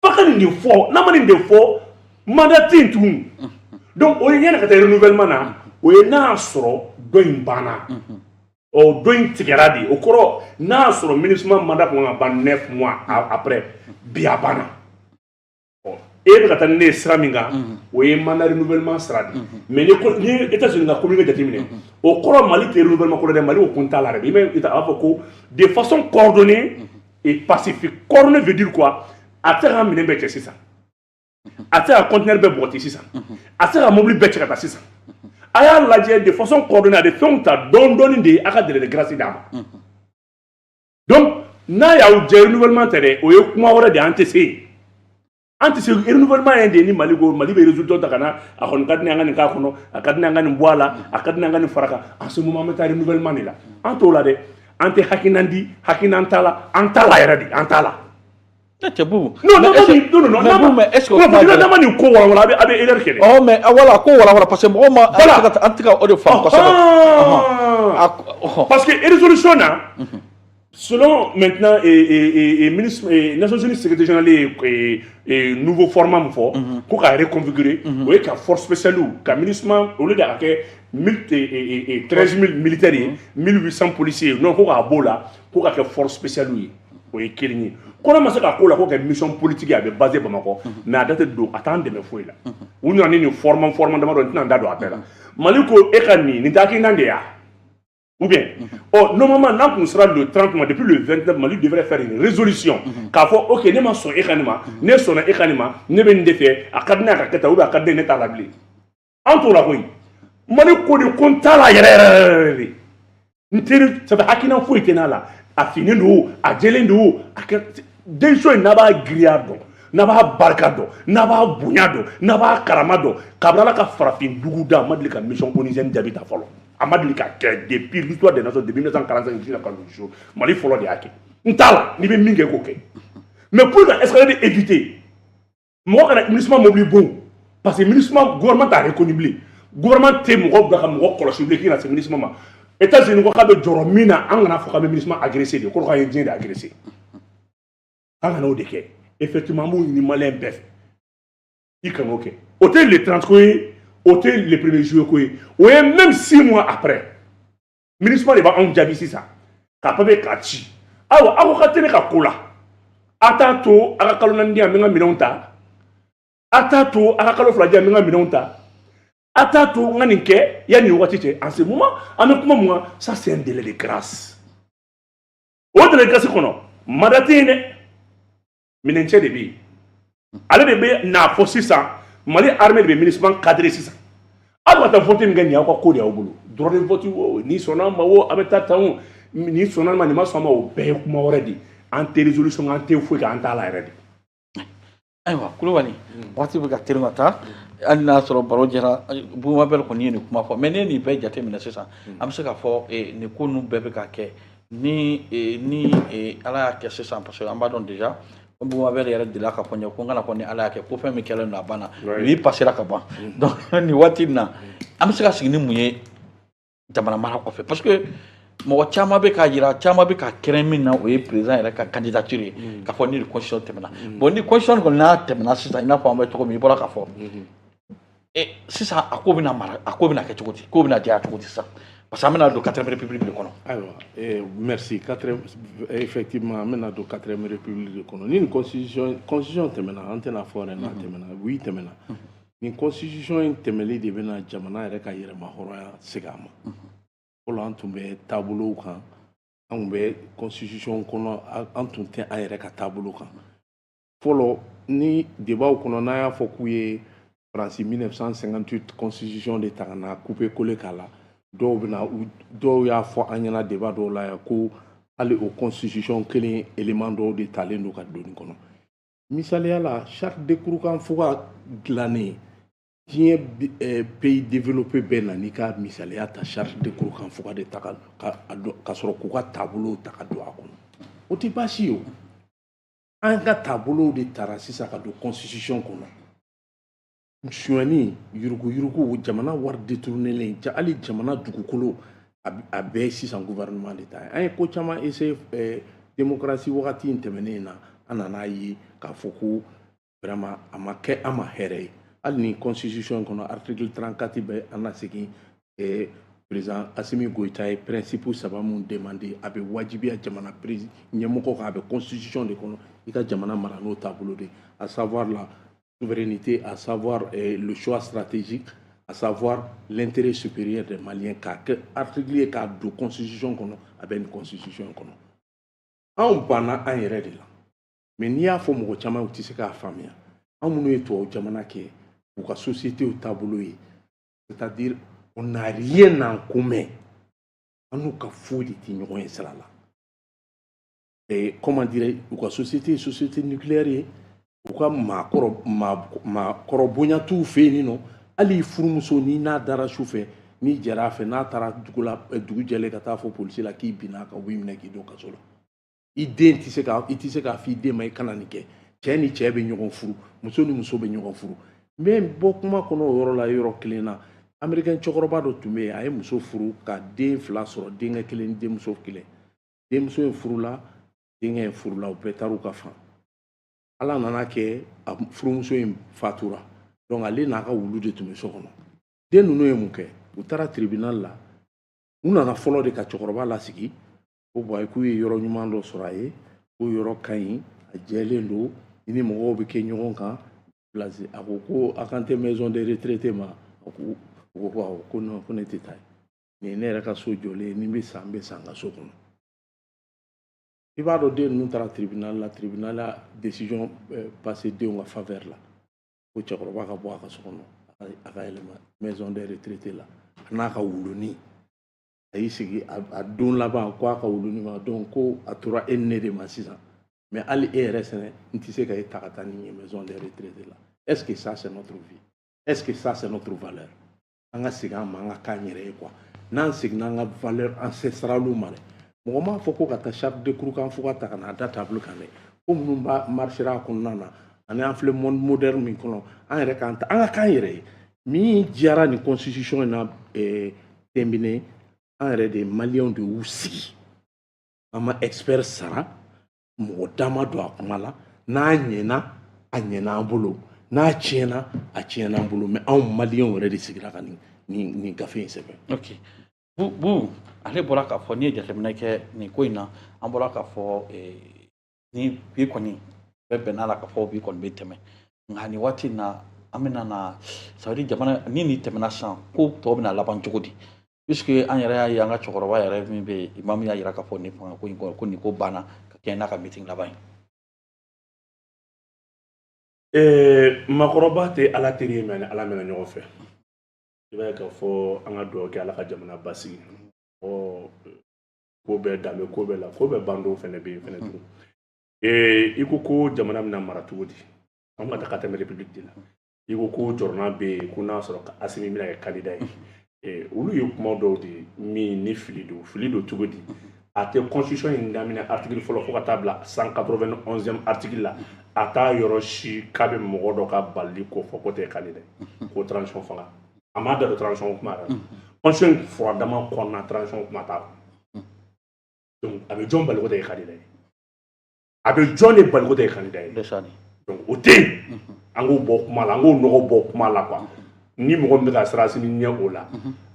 pakani ni fo na mani de fo mandatin tout donc au y a un renouvellement na o ye n'a sɔrɔ dɔ in banna o dɔ in tigɛra de o kɔrɔ n'a sɔrɔ ministre mandat kan ka ban 9 mois après bi a banna e bɛ ka taa ni ne ye sira min kan o ye mandat renouvellement sira de mais ni États-Unis ka communiqué jateminɛ o kɔrɔ Mali tɛ renouvellement kɔrɔ dɛ Mali o kun t'a la dɛ i b'a fɔ ko de façon coordonnée et pacifique coordonnée veut dire quoi a tɛ se ka minɛn bɛɛ cɛ sisan a tɛ se ka conteneur bɛɛ bɔgɔti sisan a tɛ se ka mobili bɛɛ cɛ ka taa sisan a y'a lajɛ de façon coordonnée a de fɛnw ta dɔɔni de a ka délai de grâce d'a ma donc n'a y'aw jɛ renouvellement tɛ dɛ o ye kuma wɛrɛ de an tɛ se renouvellement ye de ni Mali ko Mali bɛ résultat ta ka na a kɔni ka di ne an ka nin k'a kɔnɔ a ka di ne an ka nin bɔ a la a ka di ne an ka nin fara kan en ce moment an bɛ taa renouvellement de la an t'o la dɛ an tɛ hakinan di hakinan t'a la an t'a la yɛrɛ de an t'a la. Non, mais est-ce que oh, mais voilà, quoi, parce que moi, parce que les résolutions, selon maintenant, ministre, Nations Unies, secrétaire général, et nouveau format, pour reconfigurer, vous voyez qu'à force spéciale, qu'à ministre, au lieu d'avoir 13 000 militaires, 1800 policiers, non, pour avoir là, pour avoir force spéciale, vous voyez, quand on a fait une mission politique basée sur Bamako, mais à date de attendre de me fouiller là. On a une forme de la Maliko Ekani, Nitaki Nandea. Ou bien, normalement, nous sera le 30 mois, depuis le 29 Mali devrait faire une résolution. Car ok, ne ma son Ekanima, ne son Ekanima, ne ben de fait, à Kadna Kaketa ou à Kadna Neta la blé. En tout la oui. Maliko de Konta la yere. Ça va Hakina fouiller là. A fini d'eau, à Jelen d'eau, des choses n'a pas griado, n'a pas barcado, n'a pas bugnado, n'a pas caramado, Cabrala ka frappé Dougouda, Madlika mission onisienne d'habit à follow. A Madlika, depuis l'histoire des nations de 1945, jusqu'à jour, Mali follow de Haki. N'tala, ni bien mingue coquet. Mais pour essayer d'éviter, moi, quand le ministre m'a bon, parce que le ministre gouvernement a reconnu, gouvernement t'es mon robe, mon colossus, qui a ce ministre. États-Unis ko ka be joro mina an kana fo ka be ministre agressé de ko ka ye dien de agressé an kana o de ke effectivement mo ni malin bef il kan OK hôtel le 30 ko hôtel le 1er juillet ko o ye même 6 mois après ministre de ba on jabi sisa ka pa be ka ci awo ako ka tene ka kola atato aka kalona ndia menga minonta atato aka kalo fladia menga minonta Atato nganinke yani watite en ce moment avec moi ça c'est un délai de grâce. Au délai de grâce kono madatine minenche de bi. Ale de be na fosi ça Mali armée de ministre cadré ça. Aba ta voter ngani akwa ko dia ogulu. Droit de vote ni sona mawo abeta tawo ni sona ma ni ma soma o be kuma already ante résolution ante fo ka anta la already. Aywa kulubali wati be ka termata an n'a sɔrɔ baro jɛra Bumabel kɔni ye nin kuma fɔ mais ne nin bɛɛ jate minɛ sisan an bɛ se k'a fɔ nin ko ninnu bɛɛ bɛ ka kɛ ni ala y'a kɛ sisan parce que an b'a dɔn déjà Bumabel yɛrɛ delila ka fɔ n ye ko n kana fɔ ni ala y'a kɛ ko fɛn min kɛlen don a banna nin passera ka ban donc nin waati in na an bɛ se ka sigi ni mun ye jamana mara kɔfɛ parce que mɔgɔ caman bɛ k'a jira caman bɛ ka kɛrɛn min na o ye président yɛrɛ ka candidature ye k'a fɔ ni constitution tɛmɛna bon ni constitution kɔni n'a tɛmɛna sisan i n'a fɔ an bɛ cogo min i bɔra k'a fɔ sisan a ko bɛna mara a ko bɛna kɛ cogo di ko bɛna diya cogo di sisan parce que an bɛna don 4e république de kɔnɔ. Ayiwa merci effectivement an bɛna don 4e république de kɔnɔ ni constitution tɛmɛna an tɛna fɔ yɛrɛ n'a tɛmɛna oui tɛmɛna nin constitution in tɛmɛli de bɛna jamana yɛrɛ ka yɛrɛma hɔrɔnya segin a ma fɔlɔ an tun bɛ taabolow kan an tun bɛ constitution kɔnɔ an tun tɛ an yɛrɛ ka taabolo kan fɔlɔ ni debaw kɔnɔ n'a y'a fɔ k'u ye faransi 1958 constitution de ta ka na couper coller k'a la dɔw y'a fɔ an ɲɛna débat dɔw la yan ko hali o constitution kelen élément dɔw de talen don ka don nin kɔnɔ misaliya la charte de kurukan fuga dilannen diɲɛ pays développé bɛɛ na n'i ka misaliya ta charte de kurukan fuga de ta ka sɔrɔ k'u ka taabolow ta ka don a kɔnɔ o tɛ baasi ye o an ka taabolow de tara sisan ka don constitution kɔnɔ sonyani yurugu jamana wari détournelen hali jamana dugukolo a bɛɛ sisan gouvernement de ta ye an ye ko caman essayer démocratie wagati in tɛmɛnen na an nan'a ye k'a fɔ ko vraiment a ma kɛ an ma hɛrɛ ye hali ni constitution kɔnɔ article 34 bɛ an na segin président Assimi Goïta ye principe saba mun demandé a bɛ wajibiya jamana ɲɛmɔgɔ kan a bɛ constitution de kɔnɔ i ka jamana mara n'o taabolo de à savoir la souveraineté, à savoir le choix stratégique, à savoir l'intérêt supérieur des Maliens, car article et car de constitution qu'on a une constitution qu'on a. On bana un yɛrɛ de la, mais n'i y'a fɔ mɔgɔ caman u tɛ se k'a faamuya. An minnu ye tubabu jamana kɛ u ka société u taabolo ye, c'est-à-dire on n'a rien en commun. An n'u ka foyi de tɛ ɲɔgɔn ye sira la. Et comment dire, u ka société nucléaire ye. U ka maakɔrɔ bonya t'u fɛ yen nɔ hali furumuso n'i n'a dara su fɛ n'i jɛra a fɛ n'a taara dugu jɛlen ka taa fɔ polisi la k'i binna a kan u b'i minɛ k'i don kaso la i den tɛ se k'a fɔ i den ma i kana nin kɛ cɛ ni cɛ bɛ ɲɔgɔn furu muso ni muso bɛ ɲɔgɔn furu n bɛ bɔ kuma kɔnɔ o yɔrɔ la yɔrɔ kelen na américain cɛkɔrɔba dɔ tun bɛ yen a ye muso furu ka den 2 sɔrɔ denkɛ kelen ni denmuso kelen denmuso in furula denkɛ in furula u bɛɛ taar'u ka fan ala nana kɛ a furumuso in fatura donc ale n'a ka wulu de tun bɛ so kɔnɔ den ninnu ye mun kɛ u taara tribunal la u nana fɔlɔ de ka cɛkɔrɔba lasigi ko bon k'u ye yɔrɔ ɲuman dɔ sɔrɔ a ye ko yɔrɔ ka ɲi a jɛlen don i ni mɔgɔw bɛ kɛ ɲɔgɔn kan place a ko a kan tɛ maison de retraité ma ko awɔ ko non ko ne tɛ taa nin ne yɛrɛ ka so jɔlen ni n bɛ san n ka so kɔnɔ i b'a dɔn den ninnu taara tribunal la décision passé denw ka faveur la ko cɛkɔrɔba ka bɔ a ka so kɔnɔ a ka yɛlɛma maison de retraité la a n'a ka wulunin a y'i sigi a don laban ko a ka wulunin ma donc ko a tora e ni ne de ma sisan mais hali e yɛrɛ sɛnɛ n tɛ se ka e ta ka taa ni ye maison de retraité la est-ce que ça c'est notre vie est-ce que ça c'est notre valeur an ka segin an ma an ka k'an yɛrɛ ye quoi n'an seginna an ka valeur ancestrale ma dɛ mɔgɔ m'a fɔ ko ka taa charte de kurukan fo ka ta ka na da table kan dɛ ko minnu b'a marcher a kɔnɔna na ani an filɛ monde moderne min kɔnɔ an yɛrɛ k'an ta an ka k'an yɛrɛ ye min diyara nin constitution in na tɛnbinen an yɛrɛ de maliyɛnw de y'u sigi an ma expert sara mɔgɔ dama don a kuma la n'a ɲɛna a ɲɛna an bolo n'a tiɲɛna a tiɲɛna an bolo mais anw maliyɛnw yɛrɛ de sigira ka nin gafe in sɛbɛn. Ok bu ale bɔra k'a fɔ n'i ye jateminɛ kɛ nin ko in na an bɔra k'a fɔ ni bi kɔni bɛɛ bɛn'a la k'a fɔ bi kɔni bɛ tɛmɛ nka nin waati in na an bɛna na ça veut dire jamana ni nin tɛmɛna sisan ko tɔw bɛna laban cogo di puisque an yɛrɛ y'a ye an ka cɛkɔrɔba yɛrɛ min bɛ yen imam y'a jira k'a fɔ nin fanga ko in ko nin ko banna ka kɛ n'a ka meeting laban ye. Makɔrɔba tɛ ala teri ye mais ani ala mɛna ɲɔgɔn fɛ i b'a ye k'a fɔ an ka dugawu kɛ ala ka jamana basigi ko bɛɛ danbe ko bɛɛ la ko bɛɛ bandow fɛnɛ bɛ yen fɛnɛ tun i ko jamana bɛna mara cogo di an ka taa ka tɛmɛ république de la i ko jɔrɔna bɛ yen ko n'a sɔrɔ Asimi bɛna kɛ candidat ye olu ye kuma dɔw de min ni fili don cogo di a tɛ constitution in daminɛ article fɔlɔ fo ka taa bila 191e article la a t'a yɔrɔ si k'a bɛ mɔgɔ dɔ ka bali ko fɔ ko tɛ candidat ye ko transition fanga a m'a da don transition kuma la constitution in furadama kɔnɔna transition kuma t'a la donc a bɛ jɔn bali ko tɛ candidat ye a bɛ jɔn de bali ko tɛ candidat ye donc o tɛ yen an k'o bɔ kuma la an k'o nɔgɔ bɔ kuma la quoi ni mɔgɔ min bɛ ka siran Asimi ɲɛ o la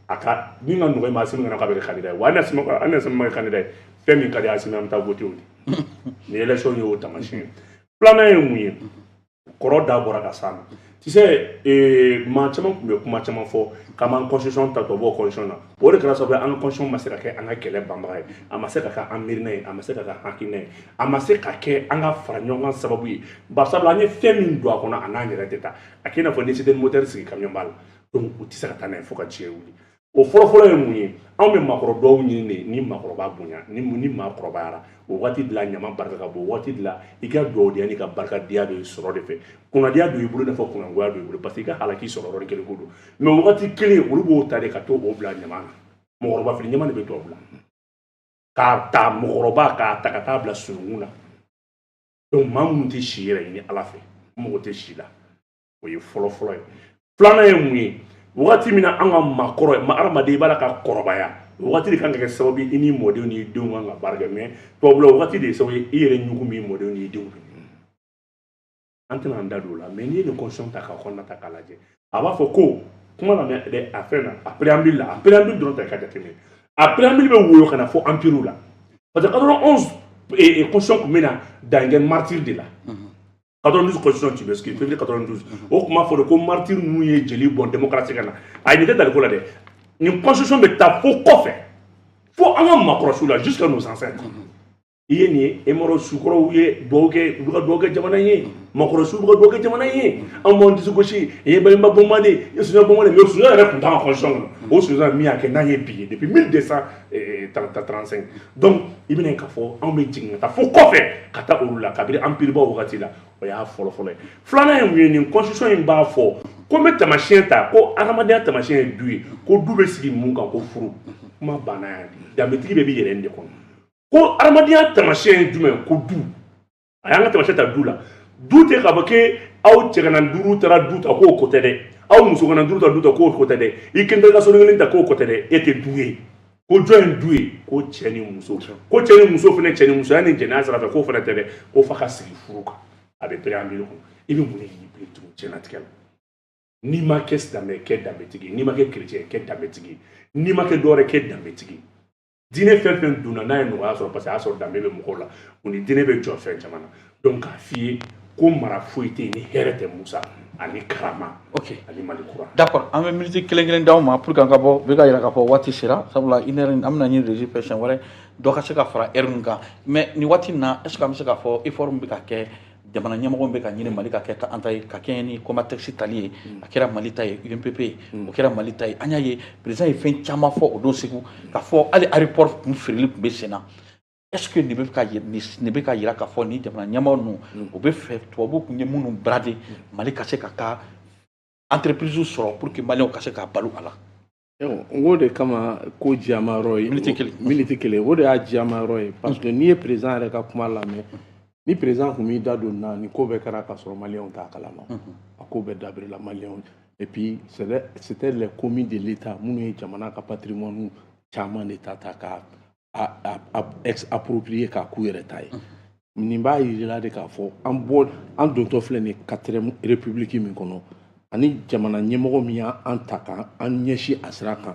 a ka min ka nɔgɔ ma Asimi kana k'a bɛ kɛ candidat ye wa hali ni Asimi ma kɛ candidat ye fɛn min ka di Asimi an bɛ taa voter o de ni élection y'o taamasiyɛn ye filanan ye mun ye kɔrɔ da bɔra ka s'a ma tu sais maa caman tun bɛ kuma caman fɔ k'an b'an constitution ta tɔ bɔ constitution na o de kɛra sababu ye an ka constitution ma se ka kɛ an ka kɛlɛ banbaga ye a ma se ka kɛ an miirina ye a ma se ka kɛ hakilina ye a ma se ka kɛ an ka fara ɲɔgɔn kan sababu ye barisabula an ye fɛn min don a kɔnɔ a n'an yɛrɛ tɛ taa a k'i n'a fɔ ni cité moteur sigi camion b'a la donc u tɛ se ka taa n'a ye fo ka diɲɛ wuli o fɔlɔfɔlɔ ye mun ye anw bɛ maakɔrɔ dɔw ɲini de ni maakɔrɔba bonya ni maakɔrɔbayara o waati de la ɲama barika ka bon o waati de la i ka dugawudenya n'i ka barikadenya bɛ sɔrɔ de fɛ kunnadiya don i bolo i n'a fɔ kunnangoya don i bolo parce que i ka halaki sɔrɔ yɔrɔnin kelen ko don mais o waati kelen olu b'o ta de ka to o bila ɲama na mɔgɔkɔrɔba fili ɲama de bɛ to o bila k'a ta mɔgɔkɔrɔba k'a ta ka taa bila sununkun na donc maa minnu tɛ si yɛrɛ ɲini ala fɛ mɔgɔ tɛ si la o ye fɔlɔfɔlɔ ye filanan ye mun ye wagati min na an ka maakɔrɔ ma adamaden i b'a la ka kɔrɔbaya wagati de kan ka kɛ sababu ye i ni mɔdenw ni denw kan ka baara kɛ mais tubabula wagati de ye sababu ye i yɛrɛ ɲugun b'i mɔdenw ni denw an tɛna an da don o la mais n'i ye nin constitution ta k'a kɔnɔna ta k'a lajɛ a b'a fɔ ko kuma lamɛn a fɛn na a préambule la a préambule dɔrɔn ta i ka jateminɛ a préambule bɛ woyo ka na fɔ empire la parce que 91 constitution tun bɛ na dan kɛ martyr de la 92 constitution tu m'excuses février 92 o kuma fɔ de ko martyr ninnu ye jeli bɔn démocratie ka na a ɲɛ tɛ daliko la dɛ nin constitution bɛ taa fo kɔfɛ fo an ka maakɔrɔsiw la jusqu'à nos ancêtres i ye nin ye emaro sukɔrɔw ye dugawu kɛ u bɛ ka dugawu kɛ jamana ye maakɔrɔsiw bɛ ka dugawu kɛ jamana ye an b'an disi gosi i ye balimba bɔnbaden i ye sunjata bɔnbaden mais sunjata yɛrɛ tun t'an ka constitution kɔnɔ o sunjata min y'a kɛ n'an ye bi ye depuis 1235 donc i bɛna ye k'a fɔ anw bɛ jigin ka taa fo kɔfɛ ka taa olu la kabini empiribaw wagati la o y'a fɔlɔfɔlɔ ye filanan ye mun ye nin constitution in b'a fɔ ko n bɛ tamasiyɛn ta ko adamadenya tamasiyɛn ye du ye ko du bɛ sigi mun kan ko furu kuma banna yan danbetigi bɛɛ b'i yɛrɛ de kɔnɔ ko adamadenya tamasiyɛn ye jumɛn ko du a y'an ka tamasiyɛn ta du la du tɛ k'a fɔ ke aw cɛgana duuru taara du ta k'o ko tɛ dɛ aw musokɔnɔ duuru ta du ta k'o ko tɛ dɛ i kɛntɛ i ka soden kelen ta k'o ko tɛ dɛ e tɛ du ye ko jɔn ye du ye ko cɛ ni muso ko cɛ ni muso fana cɛ ni musoya ni jɛnɛya sira fɛ k'o fana tɛ dɛ ko f'a ka sigi furu kan a bɛ préambule kɔnɔ i bɛ mun de y'i bilen tugun diɲɛlatigɛ la n'i ma kɛ silamɛ kɛ danbetigi n'i ma kɛ chrétien kɛ danbetigi n'i ma kɛ dɔwɛrɛ kɛ danbetigi diinɛ fɛn fɛn donna n'a ye nɔgɔya sɔrɔ parce que a y'a sɔrɔ danbe bɛ mɔgɔw la o ni diinɛ bɛ jɔ fɛn caman na donc k'a f'i ye ko mara foyi tɛ yen ni hɛrɛ tɛ Musa ani karama ani Mali kura. D'accord an bɛ miniti kelen d'aw ma pour que an ka bɔ bɛ ka yira k'a fɔ waati sera sabula une heure an bɛna ɲini régie fɛ siɲɛ wɛrɛ dɔ ka se ka fara heure min kan mais nin waati in na est ce que an bɛ se k'a fɔ effort min bɛ ka kɛ jamana ɲɛmɔgɔ bɛ ka ɲini Mali ka kɛ an ta ye ka kɛ ni Comatex tali ye a kɛra Mali ta ye UNPP ye o kɛra Mali ta ye an y'a ye président ye fɛn caman fɔ o don Segu k'a fɔ hali aéroport kun feereli tun bɛ sen na est ce que nin bɛ ka yira k'a fɔ ni jamana ɲɛmɔgɔ ninnu u bɛ fɛ tubabuw kun ye minnu brade Mali ka se ka ka entreprise sɔrɔ pour que maliyɛnw ka se ka balo a la. n ko de kama ko jiyamayɔrɔ ye miniti kelen o de y'a jiyamayɔrɔ ye parce que n'i ye président yɛrɛ ka kuma lamɛn ni président tun b'i da don na ni ko bɛɛ kɛra k'a sɔrɔ maliyɛnw t'a kalama a ko bɛɛ dabirila maliyɛnw et puis c'était les commis de l'état minnu ye jamana ka patrimoine caman de ta ka approprier k'a k'u yɛrɛ ta ye nin b'a yirila de k'a fɔ an dontɔ filɛ nin 4e république min kɔnɔ ani jamana ɲɛmɔgɔ min y'an ta k'an ɲɛsin a sira kan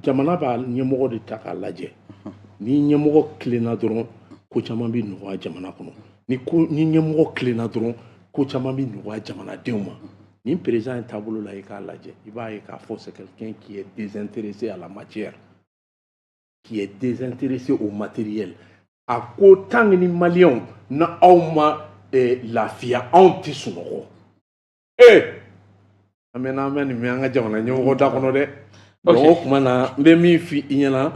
jamana b'a ɲɛmɔgɔ de ta k'a lajɛ ni ɲɛmɔgɔ tilenna dɔrɔn ko caman bɛ nɔgɔya jamana kɔnɔ ni ɲɛmɔgɔ tilenna dɔrɔn ko caman bɛ nɔgɔya jamanadenw ma ni président ye taabolo la i k'a lajɛ i b'a ye k'a fɔ c'est quelqu'un qui est désintéressé à la matière qui est désintéressé au matériel a ko tant que ni maliyɛnw na aw ma lafiya anw tɛ sunɔgɔ an bɛ nin mɛn an ka jamana ɲɛmɔgɔ da kɔnɔ dɛ o tuma na n bɛ min f'i ɲɛna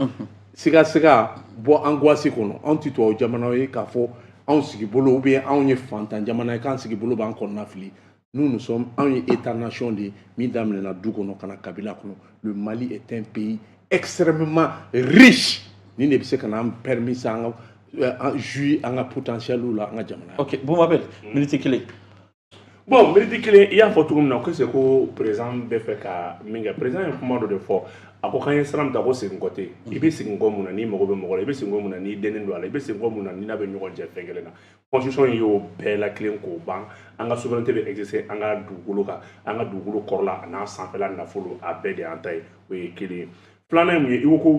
siga bɔ angoisse kɔnɔ anw tɛ tubabu jamanaw ye k'a fɔ anw sigi bolo ou bien anw ye fantan jamana ye k'an sigi bolo b'an kɔnɔna fili nous sommes anw ye état nation de min daminɛna du kɔnɔ ka na kabila kɔnɔ le Mali est un pays extrêmement riche ni ne bɛ se ka n'an permis an ka jouir an ka potentiel la an ka jamana. Ok Bumabel miniti kelen. Bon miniti kelen i y'a fɔ cogo min na ko c'est ko président bɛ fɛ ka min kɛ président ye kuma dɔ de fɔ a ko k'an ye sira min ta ko segin kɔ tɛ yen i bɛ segin kɔ mun na n'i mago bɛ mɔgɔ la i bɛ segin kɔ mun na n'i dɛnnen don a la i bɛ segin kɔ mun na n'i n'a bɛ ɲɔgɔn cɛ fɛn kelen na constitution y'o bɛɛ latilen k'o ban an ka souveraineté bɛ exercer an ka dugukolo kan an ka dugukolo kɔrɔla a n'a sanfɛla nafolo a bɛɛ de y'an ta ye o ye kelen ye filanan ye mun ye i ko ko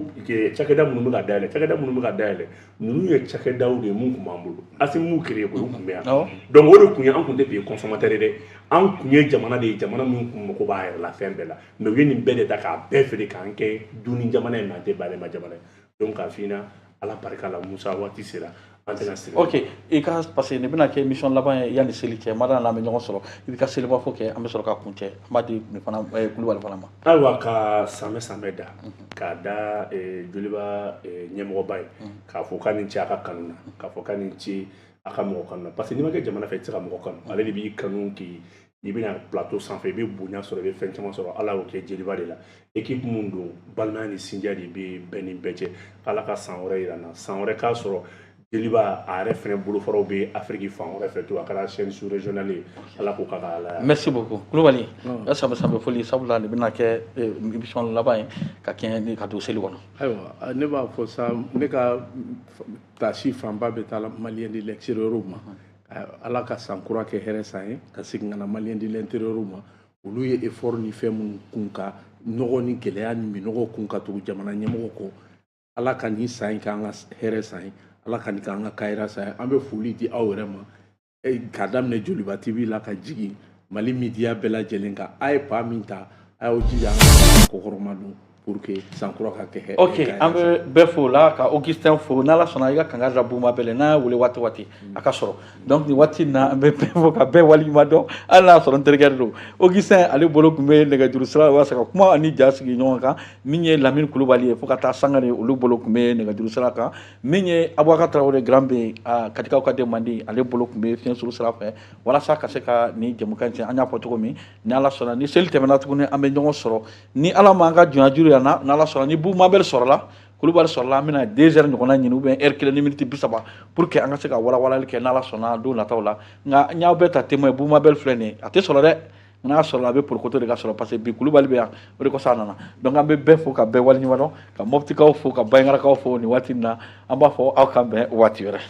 cakɛda minnu bɛ ka dayɛlɛ cakɛda minnu bɛ ka dayɛlɛ ninnu ye cakɛdaw de ye mun tun b'an bolo asi m'u créé ko tun bɛ yan donc o de tun ye an tun tɛ pays consommateur ye dɛ an tun ye jamana de ye jamana min tun mago b'a yɛrɛ la fɛn bɛɛ la mais u ye nin bɛɛ de ta k'a bɛɛ feere k'an kɛ duni jamana ye mais an tɛ bayɛlɛma jamana ye donc k'a f'i ɲɛna ala barika la Musa waati sera an tɛna siri ok i ka parce que nin bɛna kɛ émission laban ye yanni seli cɛ mada n'an bɛ ɲɔgɔn sɔrɔ i bɛ ka seliba fɔ kɛ an bɛ sɔrɔ ka kun cɛ an b'a di nin fana Kulibali fana ma ayiwa ka samɛ da k'a da joliba ɲɛmɔgɔba ye k'a fɔ k'a ni ce a ka kanu na k'a fɔ k'a ni ce a ka mɔgɔ kanu na parce que n'i ma kɛ jamana fɛ i tɛ se ka mɔgɔ kanu ale de b'i kanu k'i i bɛna plateau sanfɛ i bɛ bonya sɔrɔ i bɛ fɛn caman sɔrɔ ala y'o kɛ jeliba de la équipe mun don balimaya ni sindiya de bɛ bɛɛ ni bɛɛ cɛ ala ka san wɛrɛ yira n na san wɛrɛ k'a sɔrɔ jeliba a yɛrɛ fɛnɛ bolofaraw bɛ Afrique fan wɛrɛ fɛ to a kɛra chaîne sous régionale ye ala k'o k'a ka ala merci beaucoup Kulibali ka sanbɛ foli sabula nin bɛna kɛ émission laban ye ka kɛɲɛ ni ka don seli kɔnɔ ayiwa ne b'a fɔ sa ne ka tasi fanba bɛ taa maliyɛn de l'extérieur ma ala ka san kura kɛ hɛrɛ san ye ka segin ka na maliyɛn de l'intérieur ma olu ye effort ni fɛn minnu kun ka nɔgɔ ni gɛlɛya ni minɔgɔ kun ka tugu jamana ɲɛmɔgɔ kɔ ala ka nin san in k'an ka hɛrɛ san ye ala ka nin k'an ka kayira san ye an bɛ foli di aw yɛrɛ ma k'a daminɛ Joliba TV la ka jigin Mali media bɛɛ lajɛlen kan a ye pa min ta a y'o jija an ka kɔkɔrɔma don pour que sankura ka kɛ ok an bɛ bɛɛ fo la ka Augustin fo n'ala sɔnna i ka kanga da Buma Bɛlɛ n'a y'a wele waati waati a ka sɔrɔ donc nin waati in na an bɛ bɛɛ fo ka bɛɛ waleɲuman dɔn hali n'a sɔrɔ n terikɛ de don Augustin ale bolo tun bɛ nɛgɛjuru sira walasa ka kuma ani ja sigi ɲɔgɔn kan min ye Lamine Kulibali ye fo ka taa Sangare olu bolo tun bɛ nɛgɛjuru sira kan min ye Abubakar Tarawele Grand B Katikaw ka den mandi ale bolo tun bɛ fiɲɛ suru sira fɛ walasa ka se ka nin jɛmukan in an y'a fɔ cogo min ni ala sɔnna ni seli tɛmɛna tuguni an bɛ ɲɔgɔn sɔrɔ ni ala ma an ka jɔnya juru yan na n'ala sɔnna ni Buma Bɛlɛ sɔrɔla Kulibali sɔrɔla an bɛna 2 heures ɲɔgɔnna ɲini ou bien heure 1 ni minute 30 pour que an ka se ka walawalali kɛ n'ala sɔnna don nataw la nka n y'aw bɛɛ ta témoin Buma Bɛlɛ filɛ nin ye a tɛ sɔrɔ dɛ n'a sɔrɔ a bɛ porokoto de ka sɔrɔ parce que bi Kulibali bɛ yan o de kɔsɔn a nana donc an bɛ bɛɛ fo ka bɛɛ waleɲuman dɔn ka Moptikaw fo ka Baɲingarakaw fo nin waati in na an b'a fɔ aw ka bɛn waati wɛrɛ